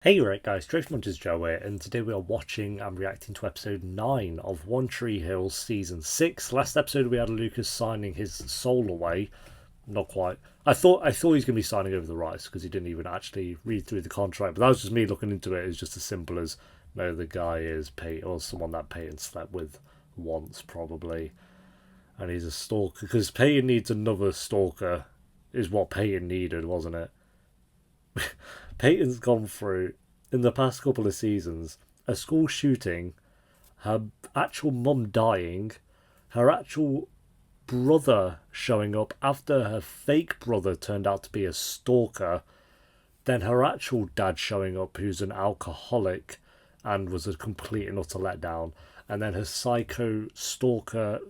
Hey right guys, Trace Munch's Joe here, and today we are watching and reacting to episode 9 of One Tree Hill season 6. Last episode we had Lucas signing his soul away. Not quite. I thought he was going to be signing over the rights because he didn't even actually read through the contract, but that was just me looking into it. It's just as simple as, no, the guy is Peyton, or someone that Peyton slept with once probably, and he's a stalker, because Peyton needs another stalker, is what Peyton needed, wasn't it? Peyton's gone through, in the past couple of seasons, a school shooting, her actual mum dying, her actual brother showing up after her fake brother turned out to be a stalker, then her actual dad showing up who's an alcoholic and was a complete and utter letdown, and then her psycho stalker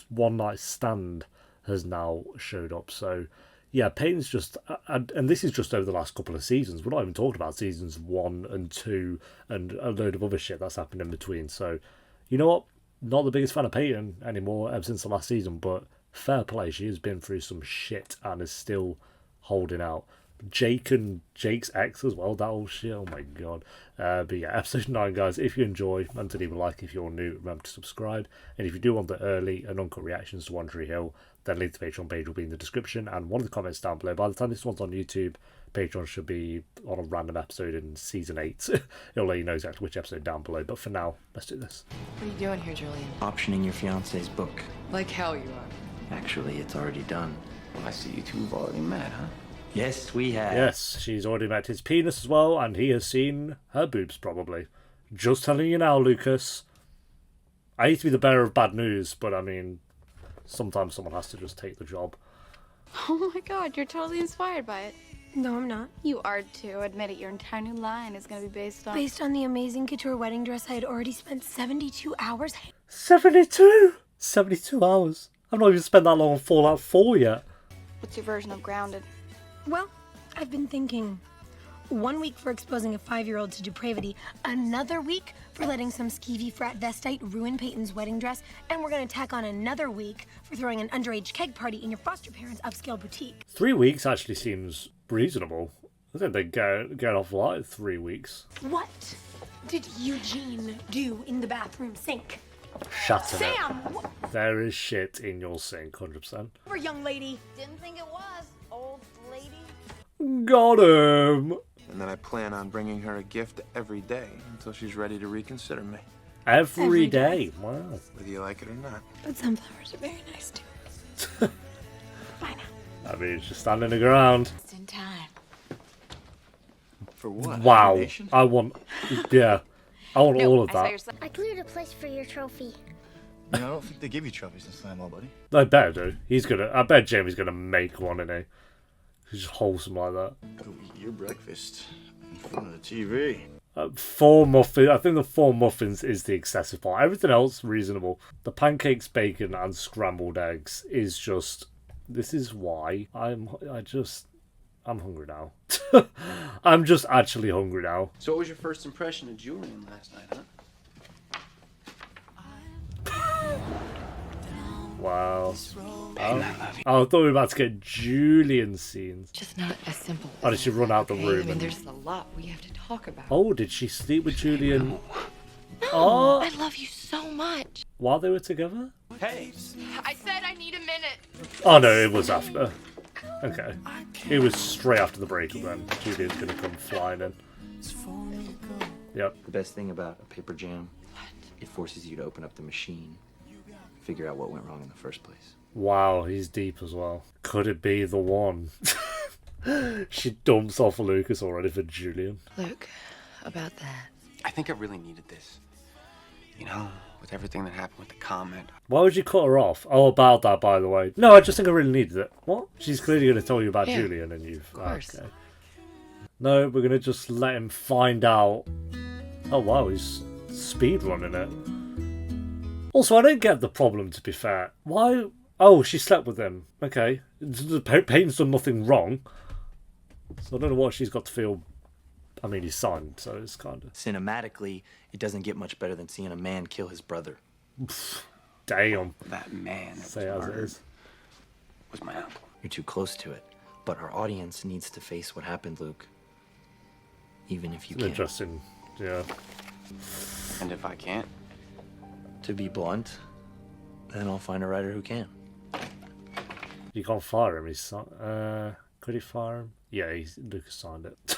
one night stand has now showed up. So yeah, Peyton's just, and this is just over the last couple of seasons. We're not even talking about seasons 1 and 2 and a load of other shit that's happened in between. So, you know what? Not the biggest fan of Peyton anymore ever since the last season, but fair play. She has been through some shit and is still holding out. Jake and Jake's ex as well, that old shit, oh my god. But yeah, episode 9, guys, if you enjoy, and to leave a like if you're new, remember to subscribe. And if you do want the early and uncut reactions to One Tree Hill, then link to the Patreon page will be in the description and one of the comments down below. By the time this one's on YouTube, Patreon should be on a random episode in season 8. It'll let you know exactly which episode down below, but for now, let's do this. What are you doing here, Julian? Optioning your fiance's book. Like hell you are. Actually, it's already done. Well, I see you two have already met, huh? Yes, we have. Yes, she's already met his penis as well, and he has seen her boobs probably. Just telling you now, Lucas. I hate to be the bearer of bad news, but I mean, sometimes someone has to just take the job. Oh my god, you're totally inspired by it. No, I'm not. You are too. Admit it, your entire new line is going to be based on the amazing couture wedding dress I had already spent 72 hours. 72? 72 hours? I've not even spent that long on Fallout 4 yet. What's your version of grounded? Well, I've been thinking 1 week for exposing a 5-year-old to depravity, another week for letting some skeevy frat vestite ruin Peyton's wedding dress, and we're gonna tack on another week for throwing an underage keg party in your foster parents' upscale boutique. 3 weeks actually seems reasonable. I think they get off light 3 weeks. What did Eugene do in the bathroom sink? Shut it. Sam! There is shit in your sink, 100%. Poor young lady. Didn't think it was, old lady. Got him! And then I plan on bringing her a gift every day until she's ready to reconsider me, Every day. Wow. whether you like it or not. But sunflowers are very nice too. Bye now. I mean, it's just standing the ground. Just in time. For what? Wow. Donation? I want, yeah. I want all of that. I cleared a place for your trophy. I don't think they give you trophies in Slam, buddy. I bet do. I bet Jamie's gonna make one, isn't he? He's just wholesome like that. Go eat your breakfast in front of the TV. 4 muffins. I think the 4 muffins is the excessive part. Everything else reasonable. The pancakes, bacon, and scrambled eggs is just. This is why I'm hungry now. I'm just actually hungry now. So what was your first impression of Julian last night, huh? Wow. I thought we were about to get Julian scenes. Just not as simple. Oh, did she run out the Okay, room? I mean, And... there's a lot we have to talk about. Oh, did she sleep with Julian? No, Oh. I love you so much. While they were together? Hey! I said I need a minute. Oh no, it was after. Okay. It was straight after the breakup then. Julian's gonna come flying in. Yep. The best thing about a paper jam, it forces you to open up the machine, figure out what went wrong in the first place. Wow, he's deep as well. Could it be the one? She dumps off Lucas already for Julian. Luke, about that. I think I really needed this. You know, with everything that happened with the comment. Why would you cut her off? Oh, about that, by the way. No, I just think I really needed it. What? She's clearly going to tell you about Yeah, Julian and you've... of course. Okay. No, we're going to just let him find out. Oh, wow, he's speed running it. Also, I don't get the problem, to be fair. Why... Oh, she slept with him. Okay. Peyton's done nothing wrong. So I don't know what she's got to feel. I mean, he's signed, so it's kind of... Cinematically, it doesn't get much better than seeing a man kill his brother. Damn. That man that Say was as it murdered is. was my uncle. You're too close to it. But our audience needs to face what happened, Luke. even if you It's can't. interesting. Yeah. And if I can't? To be blunt, then I'll find a writer who can. You can't fire him. Could he fire him? Yeah, Lucas signed it.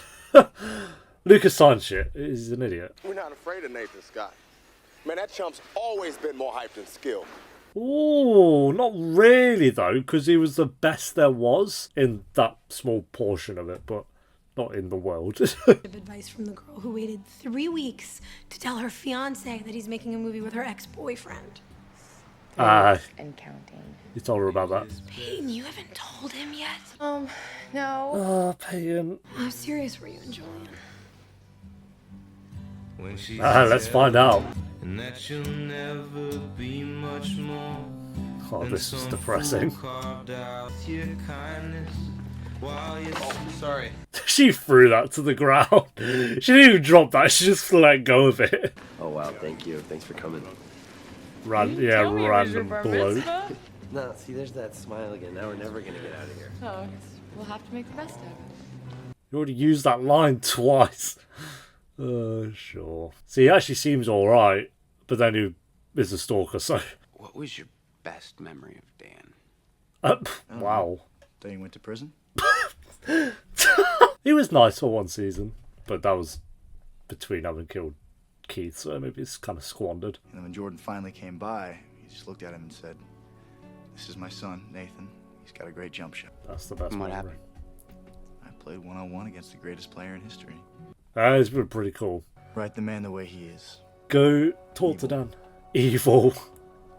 Lucas signed shit. He's an idiot. We're not afraid of Nathan Scott. Man, that chump's always been more hyped than skilled. Oh, not really though, because he was the best there was in that small portion of it, but not in the world. Advice from the girl who waited 3 weeks to tell her fiance that he's making a movie with her ex-boyfriend. Ah, And counting. you told her about that. Peyton, you haven't told him yet? No. Oh, Peyton. How serious were you and Julian? Let's find out. And that you'll never be much more. Oh, this is depressing. Sorry. She threw that to the ground. She didn't even drop that. She just let go of it. Oh wow, thank you. Thanks for coming. Random bloke. No, see, there's that smile again. Now we're never gonna get out of here. Oh, we'll have to make the best of it. You already used that line twice. Sure. See, he actually seems alright, but then he is a stalker, so... What was your best memory of Dan? Wow. Day you went to prison? He was nice for one season, but that was between having killed Keith, so maybe it's kind of squandered. And then when Jordan finally came by, he just looked at him and said, "This is my son, Nathan. He's got a great jump shot." That's the best And what memory. happened? I played one-on-one against the greatest player in history. It's been pretty cool. Write the man the way he is. Go talk to Dan. Evil.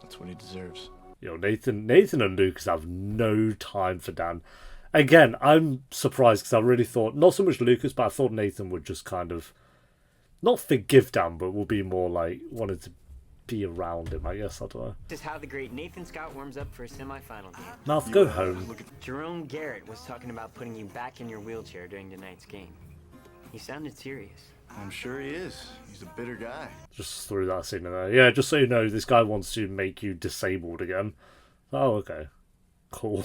That's what he deserves. Nathan and Lucas have no time for Dan. Again, I'm surprised because I really thought, not so much Lucas, but I thought Nathan would just kind of, not forgive Dan, but will be more like, wanted to be around him, I guess, I don't know. This is how the great Nathan Scott warms up for a semifinal game. Mouth, go home. Jerome Garrett was talking about putting you back in your wheelchair during tonight's game. He sounded serious. I'm sure he is. He's a bitter guy. Just threw that scene in there. Yeah, just so you know, this guy wants to make you disabled again. Oh, okay. Cool.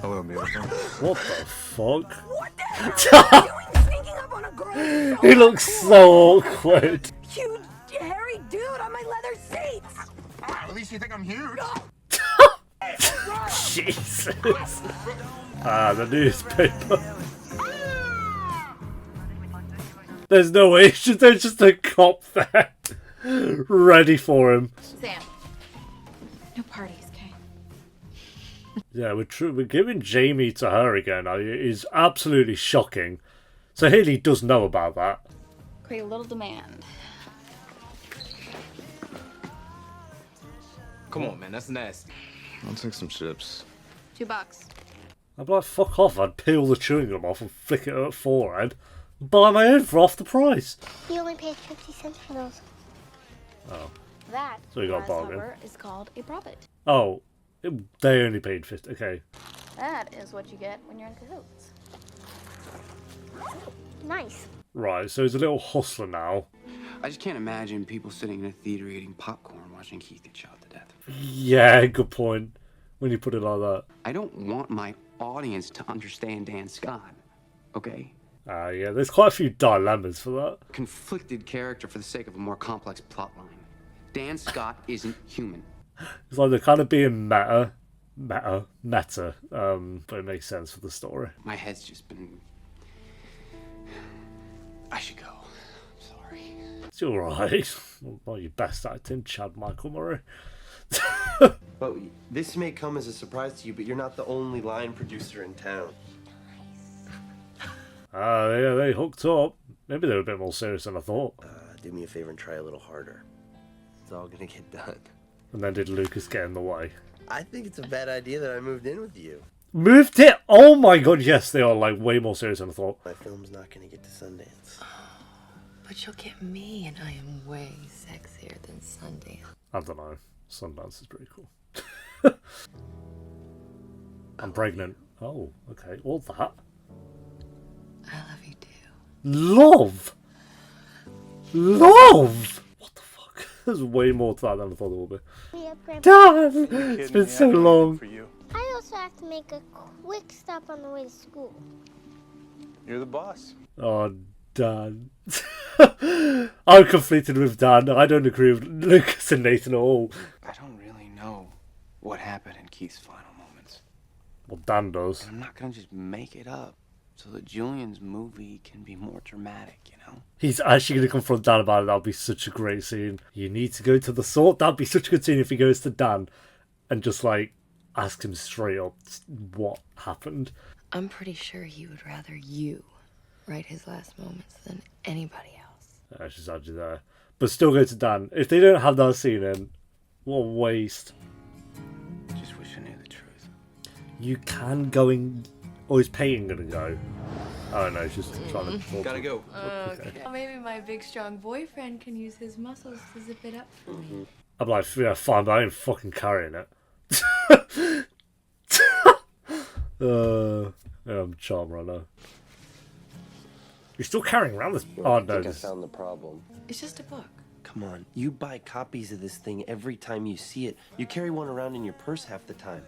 Hello, beautiful. What the fuck? What the hell are you doing sneaking up on a girl? He looks so awkward. Huge, hairy dude on my leather seats! At least you think I'm huge. Jesus. The newspaper. There's no way. There's just a cop there. Ready for him. Sam, no parties, okay? Yeah, we're giving Jamie to her again. It's absolutely shocking. So Haley does know about that. Create a little demand. Come on, man, that's nasty. I'll take some chips. $2. I'd be like, fuck off. I'd peel the chewing gum off and flick it at her forehead. Buy my own for half the price. He only paid 50 cents for those. Oh. That, So you got a bargain. Grasshopper is called a profit. Oh. They only paid 50. Okay. That is what you get when you're in cahoots. nice. Right, so he's a little hustler now. I just can't imagine people sitting in a theater eating popcorn watching Keith get shot to death. Yeah, good point. When you put it like that. I don't want my audience to understand Dan Scott, okay? Yeah, there's quite a few dilemmas for that. Conflicted character for the sake of a more complex plotline. Dan Scott isn't human. It's like they're kind of being meta, but it makes sense for the story. My head's just been... I should go. I'm sorry. It's alright. Not your best acting, Chad Michael Murray. But this may come as a surprise to you, but you're not the only line producer in town. Yeah, they hooked up. Maybe they were a bit more serious than I thought. Do me a favor and try a little harder. It's all gonna get done. And then did Lucas get in the way? I think it's a bad idea that I moved in with you. Moved it? Oh my god, yes, they are like way more serious than I thought. My film's not gonna get to Sundance. But you'll get me, and I am way sexier than Sundance. I don't know. Sundance is pretty cool. I'm pregnant. Oh, okay. All that. I love you too. Love! Love! What the fuck? There's way more to that than I thought there would be. Yeah, Grandpa. Dad! It's been so long. I also have to make a quick stop on the way to school. You're the boss. Oh, Dan. I'm conflicted with Dan. I don't agree with Lucas and Nathan at all. I don't really know what happened in Keith's final moments. Well, Dan does. And I'm not gonna just make it up so that Julian's movie can be more dramatic, you know? He's actually going to confront Dan about it. That'll be such a great scene. You need to go to the sword. That'd be such a good scene if he goes to Dan and just, like, asks him straight up what happened. I'm pretty sure he would rather you write his last moments than anybody else. She's actually there. But still go to Dan. If they don't have that scene in, what a waste. Just wish I knew the truth. You can go in... Or is Peyton going to go? Oh no, she's just trying to... Gotta go. Okay. Well, maybe my big strong boyfriend can use his muscles to zip it up for me. I'm like, yeah, fine, but I ain't fucking carrying it. Yeah, I'm charmed right now. You're still carrying around this... Oh, no. I found the problem. It's just a book. Come on, you buy copies of this thing every time you see it. You carry one around in your purse half the time.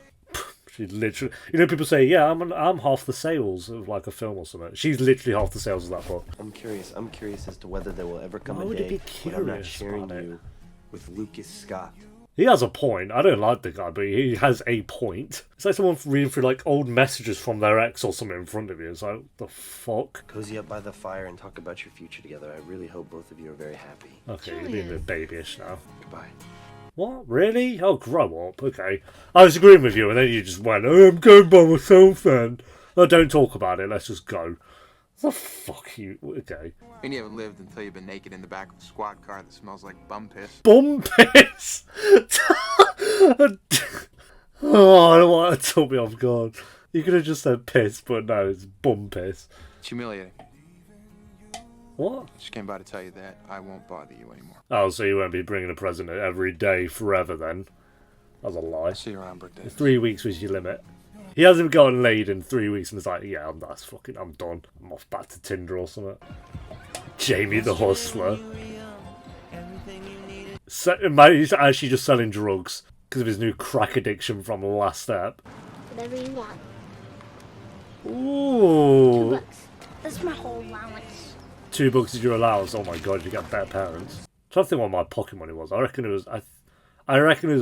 She's literally... You know, people say, yeah, I'm half the sales of, like, a film or something. She's literally half the sales of that book. I'm curious as to whether there will ever come Why a would it day be when I'm not curious sharing about it? you with Lucas Scott. He has a point. I don't like the guy, but he has a point. It's like someone reading through, like, old messages from their ex or something in front of you. It's like, what the fuck? Cozy up by the fire and talk about your future together. I really hope both of you are very happy. Okay, you're being a bit babyish now. Goodbye. What? Really? Oh, grow up. Okay. I was agreeing with you, and then you just went, oh, I'm going by myself then. Oh, don't talk about it. Let's just go. The fuck you? Okay. And you haven't lived until you've been naked in the back of a squad car that smells like bum piss. Bum piss? Oh, I don't want to tell me off guard. You could have just said piss, but no, it's bum piss. It's humiliating. What? Just came by to tell you that I won't bother you anymore. Oh, so you won't be bringing a present every day forever then? That's a lie. See you around, Brooke. 3 weeks was your limit. He hasn't gotten laid in 3 weeks and it's like, yeah, I'm done. I'm off back to Tinder or something. Jamie the Hustler. He's actually just selling drugs because of his new crack addiction from the last step. Whatever you want. Ooh. $2. That's my whole allowance. $2 is your allowance. Oh my god, you get better parents. I'm trying to think what my pocket money was. I reckon it was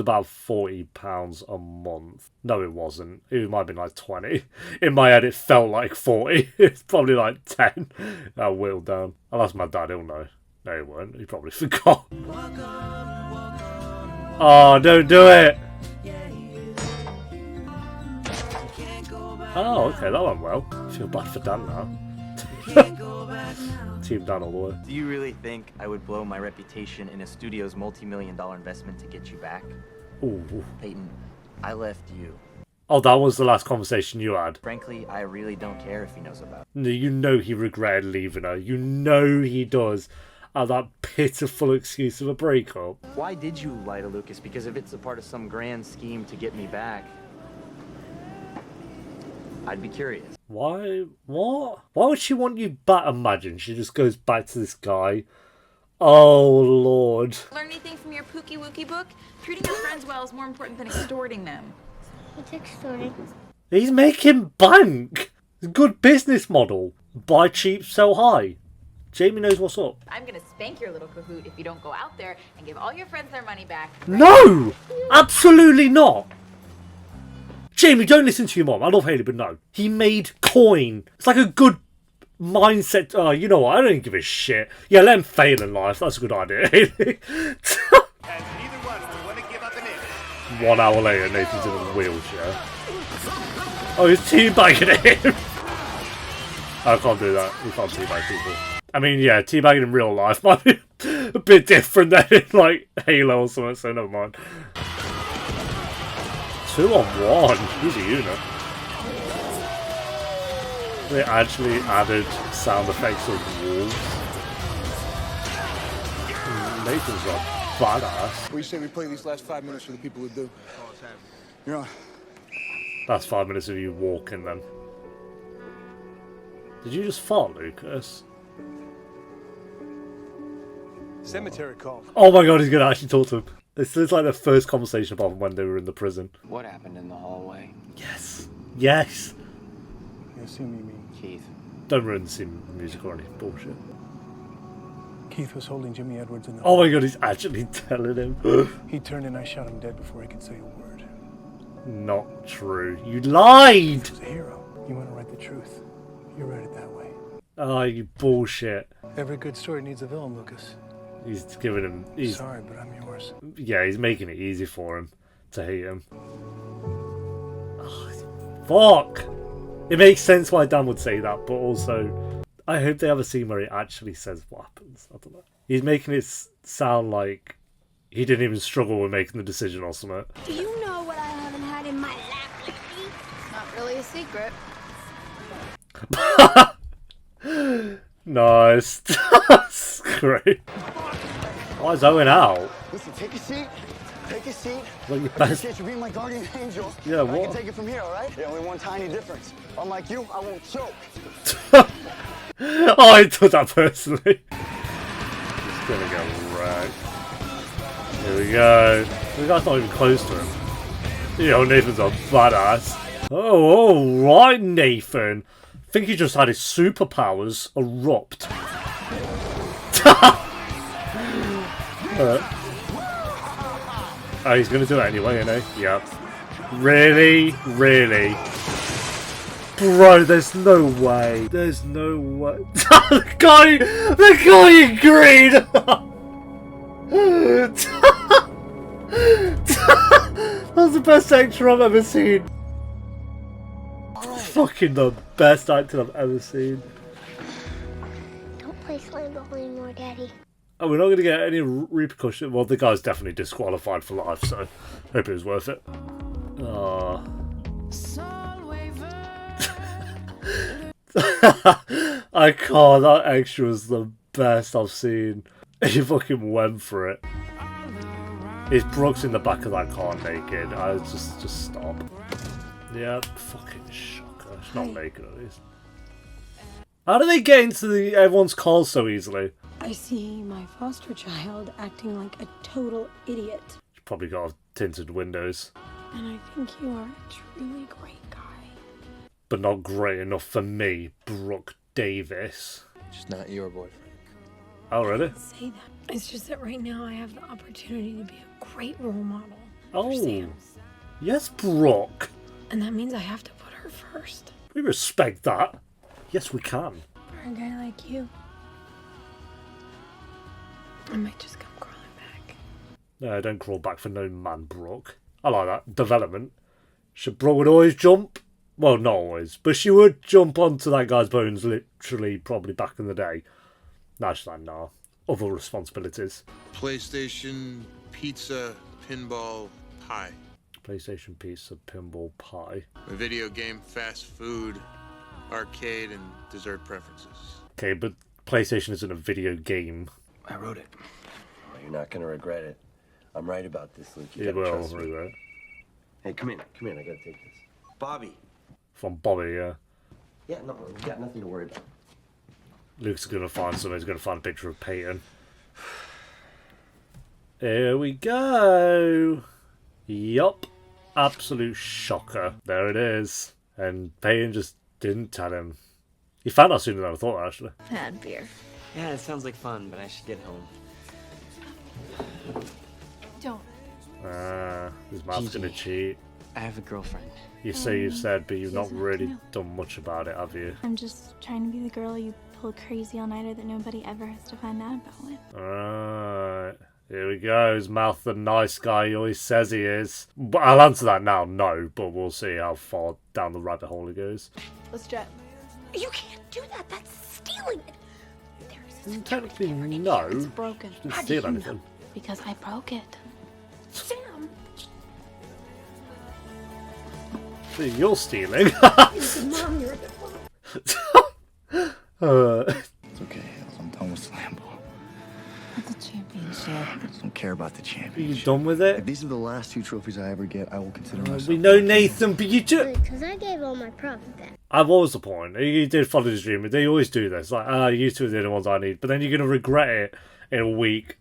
about £40 a month. No, it wasn't. It might have been like 20. In my head, it felt like 40. It's probably like 10. I whittled down. I'll ask my dad. He'll know. No, he won't. He probably forgot. Oh, don't do it. Oh, okay, that went well. I feel bad for Dan now. Team Dan all the way. Do you really think I would blow my reputation in a studio's multi-million-dollar investment to get you back? Ooh. Peyton, I left you. Oh, that was the last conversation you had. Frankly, I really don't care if he knows about it. No, you know he regretted leaving her. You know he does. And that pitiful excuse of a breakup. Why did you lie to Lucas? Because if it's a part of some grand scheme to get me back, I'd be curious. Why? What? Why would she want you back? Imagine she just goes back to this guy. Oh, Lord. Learn anything from your Pookie Wookie book? Treating your friends well is more important than extorting them. It's extorting. He's making bank. Good business model. Buy cheap, sell high. Jamie knows what's up. I'm gonna spank your little cahoot if you don't go out there and give all your friends their money back. No! Absolutely not! Jamie, don't listen to your mom. I love Haley, but no. He made coin. It's like a good mindset. Oh, you know what? I don't give a shit. Yeah, let him fail in life. That's a good idea, Haley. 1 hour later, Nathan's in a wheelchair. Oh, he's teabagging him. I can't do that. You can't teabag people. I mean, yeah, teabagging in real life might be a bit different than in, like, Halo or something, so never mind. 2-on-1. Who's a unit? They actually added sound effects of wolves. Nathan's a badass. What do you say we play these last 5 minutes for the people who do? You're on. That's 5 minutes of you walking then. Did you just fart, Lucas? Cemetery call. Oh my god, he's gonna actually talk to him. This is like the first conversation about when they were in the prison. What happened in the hallway? Yes. Yes. You assume you mean Keith. Don't ruin the music or any bullshit. Keith was holding Jimmy Edwards in the... Oh my god, he's actually telling him. He turned and I shot him dead before he could say a word. Not true. You lied! He was a hero. You want to write the truth. You write it that way. Oh, you bullshit. Every good story needs a villain, Lucas. He's giving him... Sorry, but I'm yours. Yeah, he's making it easy for him to hate him. Oh, fuck! It makes sense why Dan would say that, but also... I hope they have a scene where he actually says what happens. I don't know. He's making it sound like he didn't even struggle with making the decision or something. Do you know what I haven't had in my lap lately? It's not really a secret. Nice. That's great. Why is Owen out? Listen, take a seat. Take a seat. Like your I best... appreciate you being my guardian angel. Yeah, I what? can take it from here, all right? Yeah, only one tiny difference. Unlike you, I won't choke. Oh, I took that personally. He's gonna get wrecked. Here we go. The guy's not even close to him. Yo, Nathan's a badass. Oh, alright, Nathan. I think he just had his superpowers erupt. Oh, he's gonna do it anyway, isn't he? Yep. Really? Really? Bro, there's no way. There's no way. the guy in green! That's the best actor I've ever seen. Fucking the best actor I've ever seen. Don't play slime ball anymore, Daddy. Oh, we're not going to get any repercussion. Well, the guy's definitely disqualified for life, so hope it was worth it. Oh. I can't. That extra was the best I've seen. He fucking went for it. If Brooke's in the back of that car naked, I just stop. Yeah, fucking shocker. It's not naked at least. How do they get into everyone's cars so easily? I see my foster child acting like a total idiot. She's probably got tinted windows. And I think you are a truly great guy. But not great enough for me, Brooke Davis. Just not your boyfriend. Oh, really? Say that. It's just that right now I have the opportunity to be a great role model. Oh, yes, Brooke. And that means I have to put her first. We respect that. Yes, we can. For a guy like you, I might just come crawling back. No, don't crawl back for no man, Brooke. I like that. Development. Brooke would always jump. Well, not always, but she would jump onto that guy's bones literally probably back in the day. Now she's like, nah. Other responsibilities. PlayStation, pizza, pinball, pie. PlayStation, pizza, pinball, pie. A video game, fast food, arcade, and dessert preferences. Okay, but PlayStation isn't a video game. I wrote it. Well, you're not going to regret it. I'm right about this, Luke. You Yeah, gotta well, trust me. right. Hey, come in. Come in. I got to take this. Bobby. From Bobby, yeah. Yeah, no, we got nothing to worry about. Luke's gonna find something. He's gonna find a picture of Peyton. Here we go. Yup. Absolute shocker. There it is. And Peyton just didn't tell him. He found out sooner than I thought, actually. Bad beer. Yeah, it sounds like fun, but I should get home. Don't. His mouth's Gigi. gonna cheat. I have a girlfriend. You say you've said, but you've she not doesn't have to really know. done much about it, have you? I'm just trying to be the girl you pull a crazy all-nighter that nobody ever has to find out about with. Alright. Here we go. His mouth the nice guy he always says he is. But I'll answer that now, no, but we'll see how far down the rabbit hole it goes. Let's jet. You can't do that. That's stealing it. Technically, no. It's broken. Didn't steal anything. Because I broke it. Sam. See, you're stealing. Mom, you're a good mom. It's okay, Hills. I'm done with slam ball. The championship. I just don't care about the Are you championship. done with If it? these are the last 2 trophies I ever get, I will consider myself. We know Nathan, but you just... Because I gave all my profit back. What was the point? He did follow his dream. They always do this. Like, you two are the only ones I need. But then you're going to regret it in a week.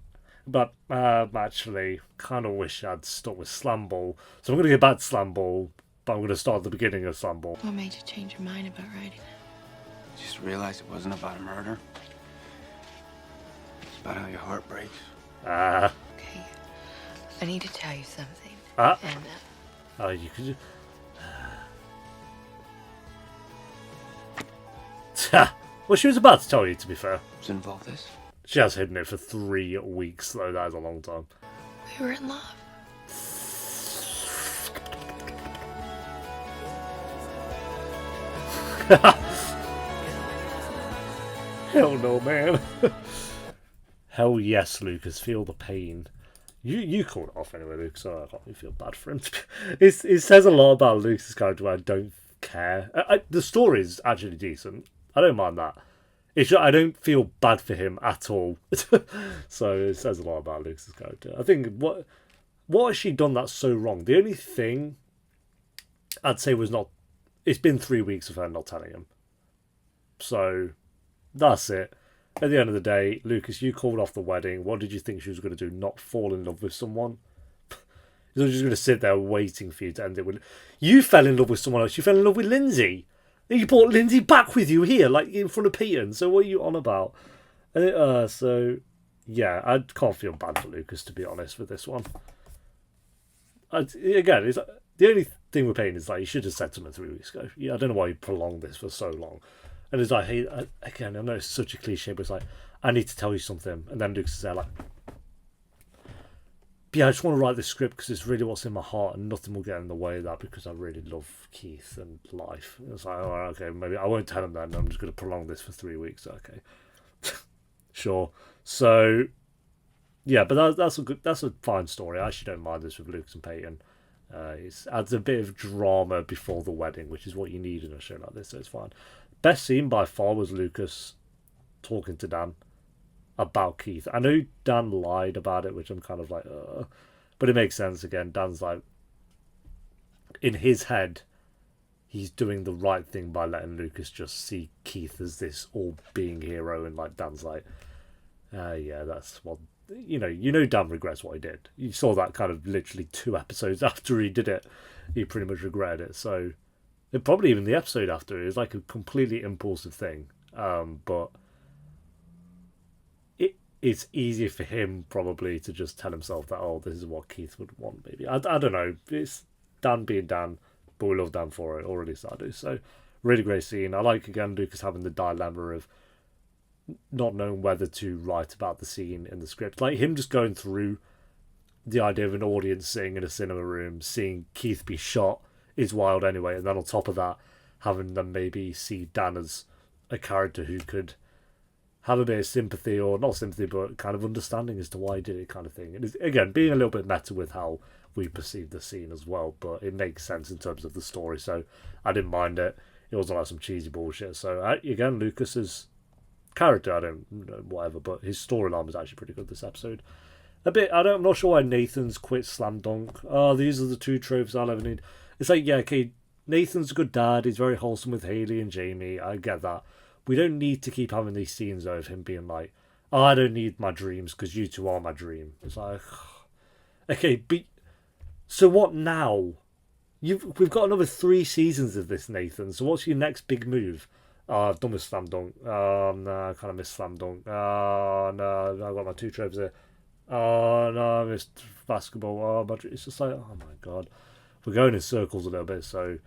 But actually, kind of wish I'd stuck with slam ball. So I'm going to get back to slam ball. But I'm going to start at the beginning of slam ball. What made you change your mind about writing it? just realized it wasn't about a murder. It's about how your heart breaks. Ah. Okay. I need to tell you something. Ah. And, oh, you could. Well, she was about to tell you, to be fair. Does it involve this? She has hidden it for 3 weeks, though. That is a long time. we were in love. Hell no, man. Hell yes, Lucas. Feel the pain. You called it off anyway, Lucas, so I can't really feel bad for him. It says a lot about Lucas' character where I don't care. The story is actually decent. I don't mind that. I don't feel bad for him at all. So it says a lot about Lucas' character. I think, what has she done that's so wrong? The only thing I'd say was not... It's been 3 weeks of her not telling him. So, that's it. At the end of the day, Lucas, you called off the wedding. What did you think she was going to do? Not fall in love with someone? She was just going to sit there waiting for you to end it with... You fell in love with someone else. You fell in love with Lindsay. You brought Lindsay back with you here, like in front of Peyton. So what are you on about? So, yeah, I can't feel bad for Lucas, to be honest, with this one. Again, it's, the only thing with Peyton is like, you should have said something 3 weeks ago. Yeah, I don't know why you prolonged this for so long. And it's like, hey, again, I know it's such a cliche, but it's like, I need to tell you something. And then Lucas is there like, yeah, I just want to write this script because it's really what's in my heart and nothing will get in the way of that because I really love Keith and life. And it's like, all right, okay, maybe I won't tell him that. I'm just going to prolong this for 3 weeks. Okay. Sure. So, yeah, but that's a fine story. I actually don't mind this with Lucas and Peyton. It adds a bit of drama before the wedding, which is what you need in a show like this, so it's fine. Best scene by far was Lucas talking to Dan about Keith. I know Dan lied about it, which I'm kind of like, but it makes sense again. Dan's like, in his head, he's doing the right thing by letting Lucas just see Keith as this all-being hero, and like Dan's like, yeah, that's what, you know Dan regrets what he did. You saw that kind of literally 2 episodes after he did it. He pretty much regretted it. So, and probably even the episode after, it was like a completely impulsive thing. But it's easier for him probably to just tell himself that, oh, this is what Keith would want, maybe. I don't know. It's Dan being Dan, but we love Dan for it, or at least I do. So, really great scene. I like, again, Lucas having the dilemma of not knowing whether to write about the scene in the script. Like him just going through the idea of an audience sitting in a cinema room, seeing Keith be shot is wild anyway. And then on top of that, having them maybe see Dan as a character who could have a bit of sympathy, or not sympathy, but kind of understanding as to why he did it, kind of thing. And again, being a little bit meta with how we perceive the scene as well, but it makes sense in terms of the story, so I didn't mind it. It wasn't like some cheesy bullshit. So again, Lucas's character, I don't know, whatever, but his storyline was actually pretty good this episode. I'm not sure why Nathan's quit Slam Dunk. Oh, these are the 2 tropes I'll ever need. It's like, yeah, okay, Nathan's a good dad. He's very wholesome with Haley and Jamie. I get that. We don't need to keep having these scenes of him being like, oh, I don't need my dreams because you two are my dream. It's like, okay, but so what now? We've got another 3 seasons of this, Nathan. So what's your next big move? Oh, I've done with Slam Dunk. Oh, no, I kind of missed Slam Dunk. Oh, no, I've got my 2 tropes there. Oh, no, I missed basketball. Oh, it's just like, oh, my God. We're going in circles a little bit, so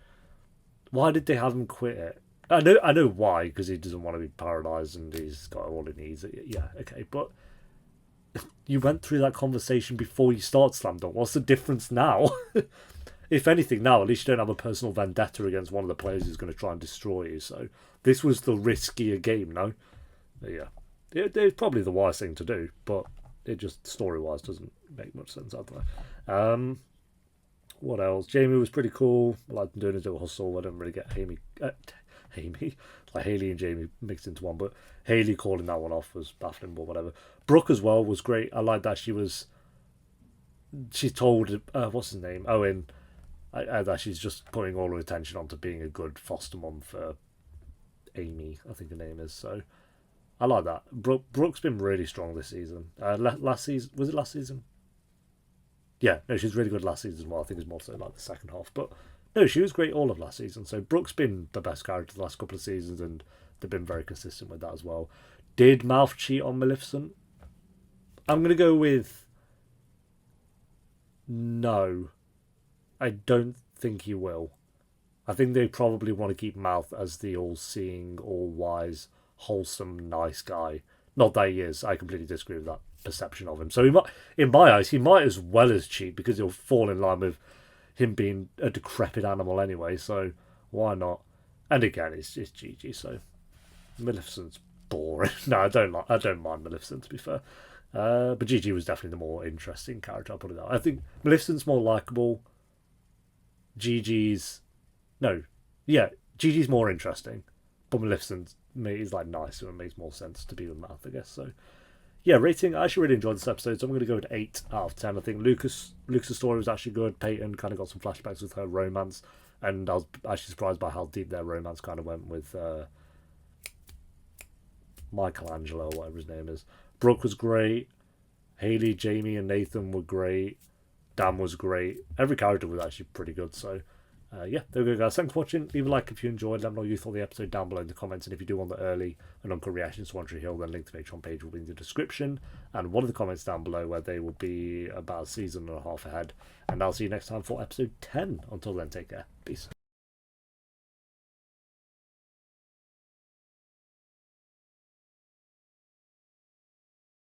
why did they have him quit it? I know why, because he doesn't want to be paralysed and he's got all he needs. Yeah, okay, but you went through that conversation before you start Slam Dunk. What's the difference now? If anything, now at least you don't have a personal vendetta against one of the players who's going to try and destroy you. So this was the riskier game, no? But yeah, it's probably the wise thing to do, but it just story-wise doesn't make much sense otherwise. What else? Jamie was pretty cool. I liked him doing his little hustle. I didn't really get like Haley and Jamie mixed into one, but Haley calling that one off was baffling, but whatever. Brooke as well was great. I like that she told what's his name, Owen, that she's just putting all her attention onto being a good foster mum for Amy, I think her name is. So I like that. Brooke's been really strong this season. Last season, was it last season? Yeah, no, she's really good last season as well. I think it's more so like the second half, but no, she was great all of last season. So Brooke's been the best character the last couple of seasons, and they've been very consistent with that as well. Did Mouth cheat on Maleficent? I'm going to go with no. I don't think he will. I think they probably want to keep Mouth as the all-seeing, all-wise, wholesome, nice guy. Not that he is. I completely disagree with that perception of him. So he might, in my eyes, he might as well as cheat because he'll fall in line with him being a decrepit animal anyway. So why not? And again, it's Gigi. So Maleficent's boring. No, I don't mind Maleficent, to be fair. But Gigi was definitely the more interesting character. I'll put it that way. I think Maleficent's more likable. Gigi's more interesting, but Maleficent is like nicer and makes more sense to be with Mouth, I guess. So yeah, rating, I actually really enjoyed this episode, so I'm going to go with 8 out of 10. I think Lucas' story was actually good. Peyton kind of got some flashbacks with her romance, and I was actually surprised by how deep their romance kind of went with Michelangelo, or whatever his name is. Brooke was great. Haley, Jamie, and Nathan were great. Dan was great. Every character was actually pretty good. So, yeah, there we go, guys. Thanks for watching. Leave a like if you enjoyed. Let me know what you thought of the episode down below in the comments. And if you do want the early and uncut reactions to One Tree Hill, then link to the Patreon page will be in the description. And one of the comments down below where they will be about a season and a half ahead. And I'll see you next time for episode 10. Until then, take care. Peace.